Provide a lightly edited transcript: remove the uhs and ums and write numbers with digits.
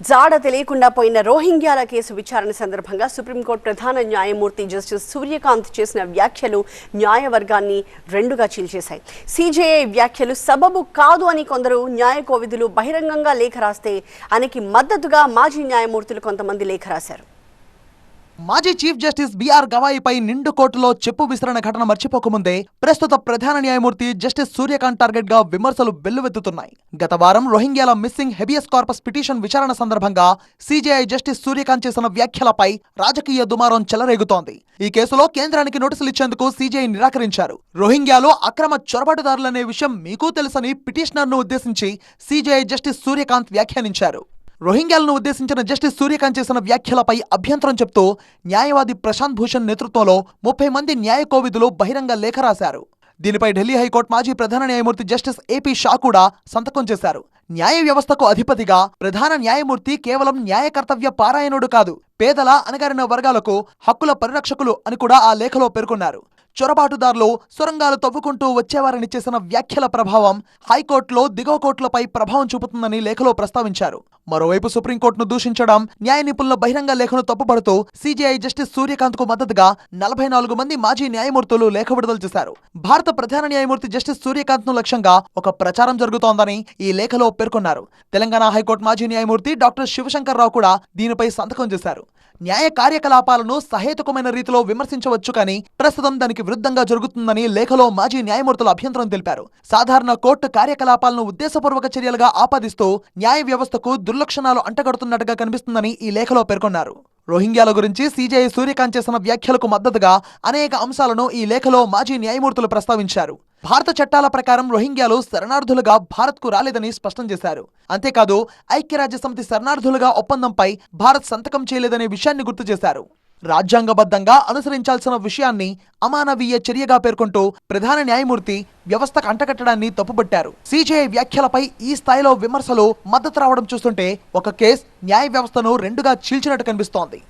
జాడ తెలియకుండా పోయిన రోహింగ్యాల కేసు విచారణ సందర్భంగా సుప్రీంకోర్టు ప్రధాన న్యాయమూర్తి జస్టిస్ సూర్యకాంత్ చేసిన వ్యాఖ్యలు న్యాయవర్గాన్ని రెండుగా చీల్చేశాయి. సీజేఐ వ్యాఖ్యలు సబబు కాదు అని కొందరు న్యాయ కోవిదులు బహిరంగంగా లేఖ రాస్తే ఆయనకి మద్దతుగా మాజీ న్యాయమూర్తులు కొంతమంది లేఖ రాశారు. మాజీ చీఫ్ జస్టిస్ బిఆర్ గవాయిపై నిండు కోర్టులో చెప్పు విసిరిన ఘటన మర్చిపోకముందే ప్రస్తుత ప్రధాన న్యాయమూర్తి జస్టిస్ సూర్యకాంత్ టార్గెట్ గా విమర్శలు వెల్లువెత్తుతున్నాయి. గత వారం రోహింగ్యాల మిస్సింగ్ హెబియస్ కార్పస్ పిటిషన్ విచారణ సందర్భంగా సీజేఐ జస్టిస్ సూర్యకాంత్ చేసిన వ్యాఖ్యలపై రాజకీయ దుమారం చెలరేగుతోంది. ఈ కేసులో కేంద్రానికి నోటీసులు ఇచ్చేందుకు సీజేఐ నిరాకరించారు. రోహింగ్యాలో అక్రమ చొరబాటుదారులనే విషయం మీకూ తెలుసని పిటిషనర్ను ఉద్దేశించి సీజేఐ జస్టిస్ సూర్యకాంత్ వ్యాఖ్యానించారు. రోహింగ్యాలను ఉద్దేశించిన జస్టిస్ సూర్యకాంత్ చేసిన వ్యాఖ్యలపై అభ్యంతరం చెప్తూ న్యాయవాది ప్రశాంత్ భూషణ్ నేతృత్వంలో 30 మంది న్యాయ కోవిదులు బహిరంగ లేఖ రాశారు. దీనిపై ఢిల్లీ హైకోర్టు మాజీ ప్రధాన న్యాయమూర్తి జస్టిస్ ఏపీ షా కూడా సంతకం చేశారు. న్యాయ వ్యవస్థకు అధిపతిగా ప్రధాన న్యాయమూర్తి కేవలం న్యాయ కర్తవ్య పారాయణుడు కాదు, పేదల అణగారిన వర్గాలకు హక్కుల పరిరక్షకులు అని కూడా ఆ లేఖలో పేర్కొన్నారు. చొరబాటుదారులు సొరంగాలు తవ్వుకుంటూ వచ్చేవారని చేసిన వ్యాఖ్యల ప్రభావం హైకోర్టులో దిగువ కోర్టులపై ప్రభావం చూపుతుందని లేఖలో ప్రస్తావించారు. మరోవైపు సుప్రీంకోర్టును దూషించడం, న్యాయ నిపుణుల బహిరంగ లేఖను తప్పుపడుతూ సీజేఐ జస్టిస్ సూర్యకాంత్ కు మద్దతుగా 44 మంది మాజీ న్యాయమూర్తులు లేఖ విడుదల చేశారు. భారత ప్రధాన న్యాయమూర్తి జస్టిస్ సూర్యకాంత్ ను లక్ష్యంగా ఒక ప్రచారం జరుగుతోందని ఈ లేఖలో పేర్కొన్నారు. తెలంగాణ హైకోర్టు మాజీ న్యాయమూర్తి డాక్టర్ శివశంకర్ రావు కూడా దీనిపై సంతకం చేశారు. న్యాయ కార్యకలాపాలను సహేతుకమైన రీతిలో విమర్శించవచ్చు కానీ ప్రస్తుతం దానికి విరుద్ధంగా జరుగుతుందని లేఖలో మాజీ న్యాయమూర్తులు అభ్యంతరం తెలిపారు. సాధారణ కోర్టు కార్యకలాపాలను ఉద్దేశపూర్వక చర్యలుగా ఆపాదిస్తూ న్యాయ వ్యవస్థకు దుర్లక్షణాలు అంటగడుతున్నట్టుగా కనిపిస్తుందని ఈ లేఖలో పేర్కొన్నారు. రోహింగ్యాల గురించి సీజేఐ సూర్యకాంత్ చేసిన వ్యాఖ్యలకు మద్దతుగా అనేక అంశాలను ఈ లేఖలో మాజీ న్యాయమూర్తులు ప్రస్తావించారు. భారత చట్టాల ప్రకారం రోహింగ్యాలు శరణార్థులుగా భారత్కు రాలేదని స్పష్టం చేశారు. అంతేకాదు ఐక్యరాజ్యసమితి శరణార్థులుగా ఒప్పందంపై భారత్ సంతకం చేయలేదనే విషయాన్ని గుర్తు చేశారు. రాజ్యాంగబద్ధంగా అనుసరించాల్సిన విషయాన్ని అమానవీయ చర్యగా పేర్కొంటూ ప్రధాన న్యాయమూర్తి వ్యవస్థకు అంటగట్టడాన్ని తప్పుపట్టారు. సీజేఐ వ్యాఖ్యలపై ఈ స్థాయిలో విమర్శలు, మద్దతు రావడం చూస్తుంటే ఒక కేసు న్యాయ వ్యవస్థను రెండుగా చీల్చినట్టు కనిపిస్తోంది.